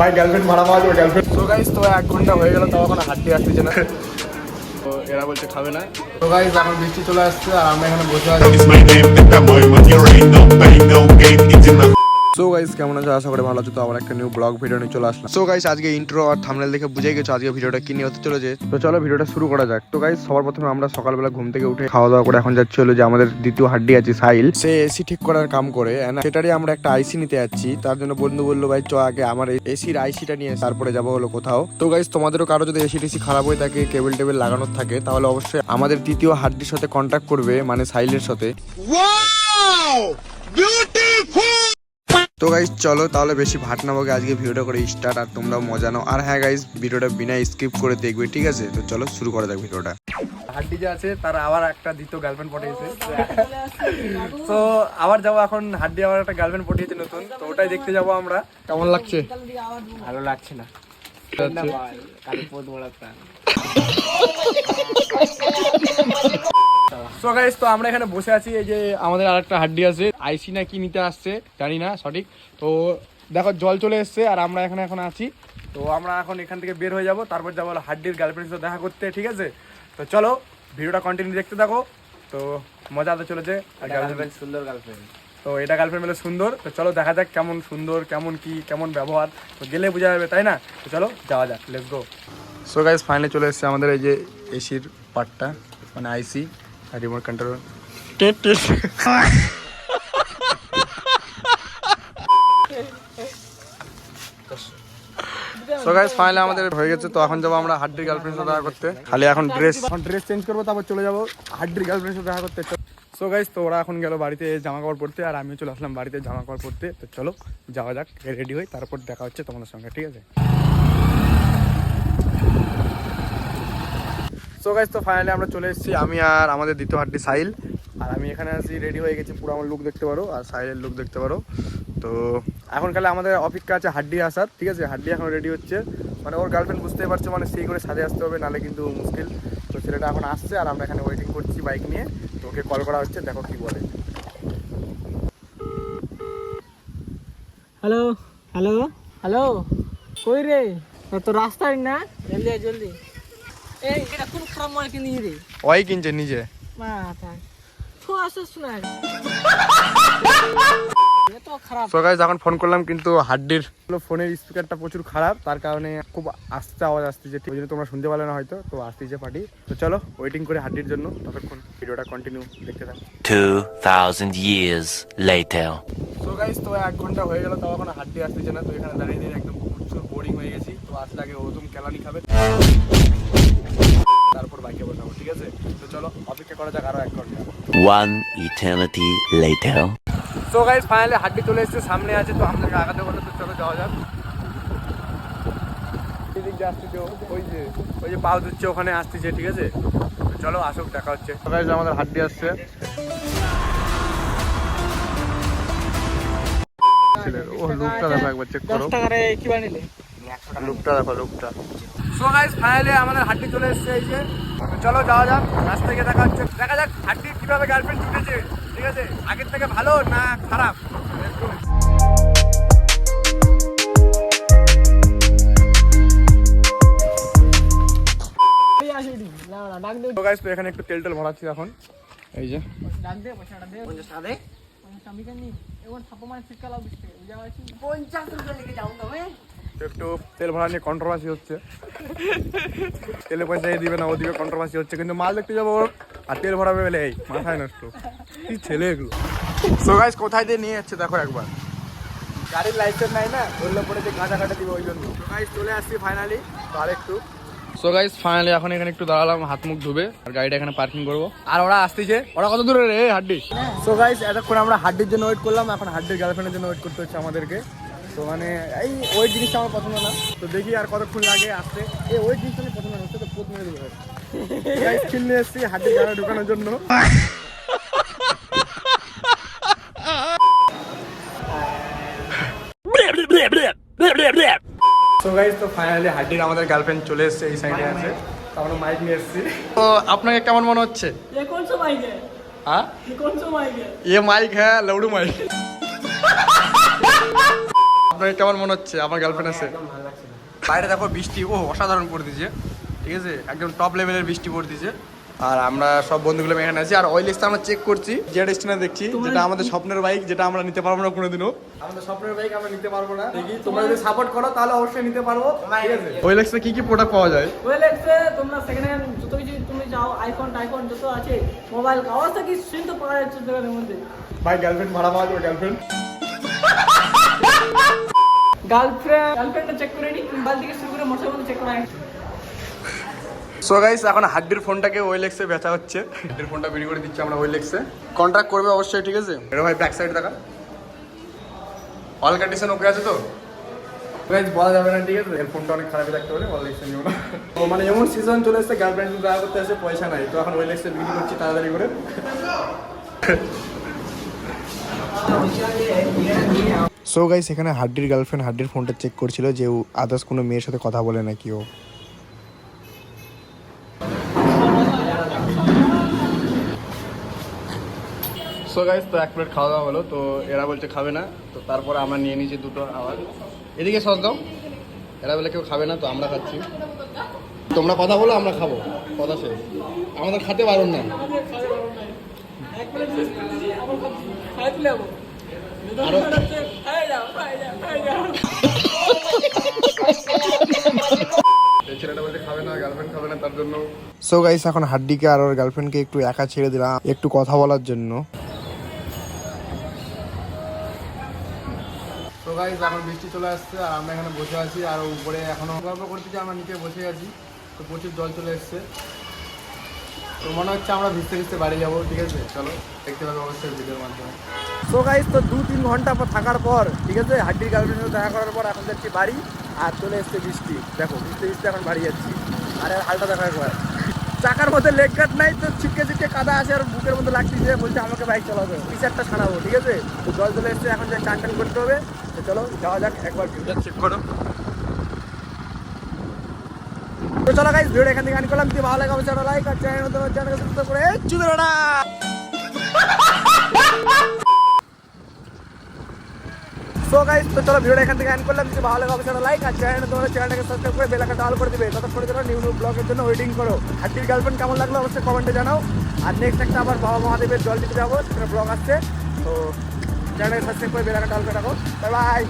ভাই গার্লফ্রেন্ড মারা মারা গার্লফ্রেন্ড। তো গাইস তো 1 ঘন্টা হয়ে গেল তাও এখন হাড্ডি আসতেছে না, তো এরা বলছে খাবে না। তো গাইস এখন বৃষ্টি চলে আসছে আর আমরা এখানে বসে আছি। সো গাইস কেমন আছো, আশা করি ভালো আছো। তো আবার একটা নিউ ব্লগ ভিডিও নিয়ে চলে আসলাম। সো গাইস আজকে ইন্ট্রো আর থাম্বনেল দেখে বুঝেই গেছো আজকে ভিডিওটা কি নিয়ে হতে চলেছে। তো চলো ভিডিওটা শুরু করা যাক। তো গাইস সবার প্রথমে আমরা সকালবেলা ঘুম থেকে উঠে খাওয়া দাওয়া করে এখন যাচ্ছি হলো যে আমাদের দ্বিতীয় হাড্ডি আছে সাহিল, সে এসি ঠিক করার কাম করে, সেটারই আমরা একটা আইসি নিতে যাচ্ছি। তার জন্য বন্ধু বললো ভাই চ আগে আমার এসির আইসিটা নিয়ে তারপরে যাবো হলো কোথাও। তো গাইস তোমাদেরও কারো যদি এসি টিসি খারাপ হয়ে থাকে, কেবল টেবিল লাগানোর থাকে, তাহলে অবশ্যই আমাদের দ্বিতীয় হাড্ডির সাথে কন্ট্যাক্ট করবে, মানে সাহিলের সাথে। তো গাইস চলো তাহলে বেশি ভাট না বকে আজকে ভিডিওটা করে স্টার্ট, আর তোমরাও মজা নাও। আর হ্যাঁ গাইস ভিডিওটা বিনা স্কিপ করে দেখবে, ঠিক আছে? তো চলো শুরু করা যাক ভিডিওটা। হাড্ডি যে আছে তার আবার একটা দ্বিতীয় গার্লফ্রেন্ড পটিয়েছে, তো আবার যাবো এখন। হাড্ডি আবার একটা গার্লফ্রেন্ড পটিয়েছে নতুন, তো ওটাই দেখতে যাবো আমরা। কেমন লাগছে? ভালো লাগছে না। সো গাইস তো আমরা এখানে বসে আছি, এই যে আমাদের আরেকটা হাড্ডি আছে, আইসি না কি নিতে আসছে জানি না সঠিক। তো দেখো জল চলে এসছে আর আমরা এখানে এখন আছি। তো আমরা এখন এখান থেকে বের হয়ে যাব, তারপর যাবো হাড্ডির গার্লফ্রেন্ডের সাথে দেখা করতে, ঠিক আছে? তো চলো ভিডিওটা কন্টিনিউ দেখতে থাকো, তো মজা তো চলেছে। আর গার্লফ্রেন্ড সুন্দর গার্লফ্রেন্ড, তো এটা গার্লফ্রেন্ড মেলে সুন্দর। তো চলো দেখা যাক কেমন সুন্দর, কেমন কি, কেমন ব্যবহার, তো গেলে বোঝা যাবে, তাই না? তো চলো যাওয়া যাক, let's go. So guys finally চলে এসেছে আমাদের এই যে এসির পার্টটা, মানে আইসি আর remote control. So guys finally আমাদের হয়ে গেছে। তো এখন যাবো আমরা হাড্ডির গার্লফ্রেন্ডের সাথে দেখা করতে। খালি এখন ড্রেস চেঞ্জ করবো, তারপর চলে যাবো হাড্ডির গার্লফ্রেন্ডের সাথে দেখা করতে। সো গাইস তো ওরা এখন গেল বাড়িতে জামা কাপড় পরতে, আর আমিও চলে আসলাম বাড়িতে জামা কাপড় পরতে। তো চলো যাওয়া যাক, রেডি হই, তারপর দেখা হচ্ছে তোমাদের সঙ্গে, ঠিক আছে? সো গাইস তো ফাইনালি আমরা চলে এসেছি, আমি আর আমাদের দ্বিতীয় হাড্ডি সাহিল। আর আমি এখানে আছি, রেডি হয়ে গেছি পুরো, আমার লুক দেখতে পারো আর সাহিলের লুক দেখতে পারো। তো এখন খালি আমাদের অপেক্ষা আছে হাড্ডি আসার, ঠিক আছে? হাড্ডি এখন রেডি হচ্ছে, মানে ওর গার্লফ্রেন্ড বুঝতেই পারছো, মানে সেই করে সাজে আসতে হবে, নাহলে কিন্তু মুশকিল। তো ছেলেটা এখন আসছে আর আমরা এখানে ওয়েটিং করছি বাইক নিয়ে। তো ওকে কল করা হচ্ছে, দেখো কি বলে। হ্যালো হ্যালো হ্যালো, কই রে? তো রাস্তায় না, জলদি আয় জলদি। এই এটা কোন খারাপ মাল কিনি রে? ওই কিনছে নিজে। মাথা তো আসছ না, এত খারাপ। সো গাইস এখন ফোন করলাম, কিন্তু হাড্ডির ফোনের স্পিকারটা প্রচুর খারাপ, তার কারণে খুব আস্তে আওয়াজ আসতেছে, ঠিক আছে? তোমরা শুনতে পারলে না হয়তো, তো আসতেছে পার্টি। তো চলো ওয়েটিং করে হাড্ডির জন্য, ততক্ষণ ভিডিওটা কন্টিনিউ দেখতে থাকো। 2000 years later. সো গাইস তো 1 ঘন্টা হয়ে গেল তাও এখন হাড্ডি আসতেছে না। তো এখানে দাঁড়িয়ে দাঁড়িয়ে একদম প্রচুর বোরিং হয়ে গেছি। তো আসলে আগে ওরকম কেলানি খাবে, তারপর বাইকে বসাবো, ঠিক আছে? তো চলো অপেক্ষা করা যাক আরো 1 ঘন্টা। One eternity later. So guys finally হাড্ডি চলে এসেছে, সামনে আছে, তো আমাদেরকে আগাতে বলে। তো চলো যাওয়া যাক। এদিক দিয়ে আসতেছে, ওই যে পাও দিচ্ছে ওখানে আসতেছে, ঠিক আছে? তো চলো আসুক, দেখা হচ্ছে। সো গাইস আমাদের হাড্ডি আসছে, ও লুকটা দেখো একবার, চেক করো 10 টাকা রে কি বানিলে? লুকটা দেখো, লুকটা। সো গাইস ফাইনালি আমাদের হাড্ডি চলে এসেছে, এই যে। তো চলো যাওয়া যাক, রাস্তা থেকে দেখা হচ্ছে, দেখা যাক হাড্ডি কিভাবে গার্লফ্রেন্ড জুটেছে, ঠিক আছে? আগের থেকে ভালো না খারাপ। এই আসি দি না না, ডাক দে। তো গাইস তো এখানে একটু তেল ভরাচ্ছি এখন, এই যে। ডাক দে, পয়সাটা দে। 50 টাকা দে। 50 আমি কেন নি? এখন ছাপো মানে ফিক্কা লাও দিতে বুঝা আছে। 50 টাকা লেগে যাও তবে। একটু তেল ভরা নিয়ে কন্ট্রোভার্সি হচ্ছে, তেলে পয়সা এ দিবে না ও দিবে, কন্ট্রোভার্সি হচ্ছে। কিন্তু মাল দেখতে যাবো আর তেল ভরাবে বলে, এই মাথায় নষ্ট, কি ছেলে এগুলো। সো গাইস কোথায় দিয়ে নিয়ে যাচ্ছে দেখো একবার, গাড়ির লাইসেন্স নাই না, বললে পরে যে গাঁজা কাটা দিবে ওই জন্য। সো গাইস চলে আসছি ফাইনালি, তো আর একটু। সো গাইস ফাইনালি এখন এখানে একটু দাঁড়ালাম হাত মুখ ধুবে, আর গাড়িটা এখানে পার্কিং করবো। আর ওরা আসতেছে, ওরা কত দূরে রে হাড্ডি? সো গাইস এতক্ষণ আমরা হাড্ডির জন্য ওয়েট করলাম, এখন হাড্ডির গার্লফ্রেন্ডের জন্য ওয়েট করতে হচ্ছে আমাদেরকে। তো মানে এই ওই জিনিসটা আমার পছন্দ না, তো দেখি আর কতক্ষণ লাগে আসতে। এই ওই জিনিসটা আমার পছন্দ না, হচ্ছে তো পোত মেরে দেবো। গাইস কিনে এসেছি হাড্ডির গাড়ি ঢোকানোর জন্য। সো গাইস তো ফাইনালি হাড্ডির আমাদের গার্লফ্রেন্ড চলে এসেছে, এই সাইডে আছে। তো আমরা মাইক নিয়ে এসেছি। তো আপনাকে কেমন মনে হচ্ছে? ये कौन सा माइक है? हाँ ये कौन सा माइक है? ये माइक है लवड़ू माइक। আপনার কেমন মনে হচ্ছে আমার গার্লফ্রেন্ড আছে? বাইরে দেখো বৃষ্টি অসাধারণ করে দিয়েছে, ঠিক আছে, একদম টপ লেভেলের বৃষ্টি পড়ে দিয়েছে। আর আমরা সব বন্ধুগুলো এখানে আছি, আর ওয়েলএক্সটা আমরা চেক করছি, জেড স্টেশনে দেখছি, যেটা আমাদের স্বপ্নের বাইক, যেটা আমরা নিতে পারবো না কোনোদিনও। আমাদের স্বপ্নের বাইক আমরা নিতে পারবো না, দেখি তোমরা যদি সাপোর্ট করো তাহলে অবশ্যই নিতে পারবো, ঠিক আছে। ওয়েলএক্সে কি কি প্রোডাক্ট পাওয়া যায়? ওয়েলএক্সে তোমরা সেকেন্ড হ্যান্ড যত কিছু তুমি চাও, আইফোন যত আছে, মোবাইল কাগজ থেকে স্ক্রিন তো পাওয়া যাচ্ছে দোকানের মধ্যে। ভাই গার্লফ্রেন্ড ভাড়া পাওয়া যাবে? গার্লফ্রেন্ডটা চেক করে নি, মোবাইল থেকে শুরু করে মোটরসাইকেল চেক করা আছে। সো গাইস, এখন হাড্ডির ফোনটাকে ওয়েলএক্সে বেচা হচ্ছে। হাড্ডির ফোনটা বিক্রি করে দিচ্ছি আমরা ওয়েলএক্সে। কন্ট্রাক্ট করবে অবশ্যই, ঠিক আছে। এটা ভাই ব্যাক সাইড দেখা, অল কন্ডিশন ওকে আছে তো গাইস, বলা যাবে না, ঠিক আছে। এর ফোনটা অনেক খারাপই থাকতে পারে, ওয়েলএক্সে নিও না। তো মানে এমন সিজন চলে এসেছে, গার্লফ্রেন্ড দেখা করতে আসে, পয়সা নাই, তো এখন ওয়েলএক্সে বিক্রি করছি তাড়াতাড়ি করে। সো গাইস, এখানে হাড্ডির গার্লফ্রেন্ড হাড্ডির ফোনটা চেক করছিল যে আদার্স কোনো মেয়ের সাথে কথা বলে নাকি ও। সো গাইস, তো এক প্লেট খাওয়া দাওয়া হলো, তো এরা বলছে খাবে না, তো তারপরে আমরা নিয়ে নিয়েছি দুটো। আবার এদিকে সস দাও, এরা বলে কেউ খাবে না, তো আমরা খাচ্ছি। তোমরা কথা বলো, আমরা খাবো, কথা শেষ। আমাদের খেতে পারুন না। ছেলেটা বলতে খাবে না, গার্লফ্রেন্ড খাবে না, তার জন্য। সো গাইস, এখন হাড্ডিকে আর ওর গার্লফ্রেন্ডকে একটু একা ছেড়ে দিলাম, একটু কথা বলার জন্য। তো গাইস, এখন বৃষ্টি চলে আসছে, আর আমরা এখানে বসে আছি, আর উপরে এখনো গল্প করতেছি, আমরা নিচে বসে আছি। তো প্রচুর জল চলে এসছে, তো মনে হচ্ছে আমরা ভিজতে ভিজতে বাড়ি যাবো, ঠিক আছে। চলো, দেখতে পাবো অবশ্যই ভিডিওর মাধ্যমে। সো গাইস, তো 2-3 ঘন্টা থাকার পর, ঠিক আছে, হাড্ডির গার্লফ্রেন্ডের সাথে দেখা করার পর এখন যাচ্ছি বাড়ি। আর চলে এসছে বৃষ্টি, দেখো ভিজতে ভিজতে এখন বাড়ি যাচ্ছি। আর হালটা দেখা একবার, চাকার মধ্যে লেগ গার্ড নাই, তো ছিটকে ছিটকে কাদা আছে, আর বুকের মধ্যে লাগতেছে, বলছে আমাকে বাইক চালাবে, টি-শার্টটা ছাড়াবো, ঠিক আছে। তো জল চলে এসছে, এখন যে টান টান করতে হবে। তো চলো যাওয়া যাক, একবার ভিডিওটা চেক করো। তো চলো গাইস, ভিডিও এখান থেকে আনি করলাম। যদি ভালো লাগে অবশ্যই একটা লাইক আর চ্যানেলকে সাবস্ক্রাইব করে চুদরোনা। সো গাইস, তো চলো ভিডিওটা এখান থেকে এন্ড করলাম। যদি ভালো লাগে অবশ্যই একটা লাইক আর চ্যানেলটাকে সাবস্ক্রাইব করে বেল আইকনটা অল করে দিবে। ততক্ষণে জন্য নিউ ব্লগের জন্য ওয়েটিং করো। হাড্ডির গার্লফ্রেন্ড কেমন লাগলো অবশ্যই কমেন্টে জানাও। আর নেক্সট একটা আবার বাবা মহাদেবের জল দিতে যাবো, সেটা ব্লগ আসছে। তো চ্যানেলটাকে সাবস্ক্রাইব করে বেল আইকনটা অল করে রাখো। Bye bye.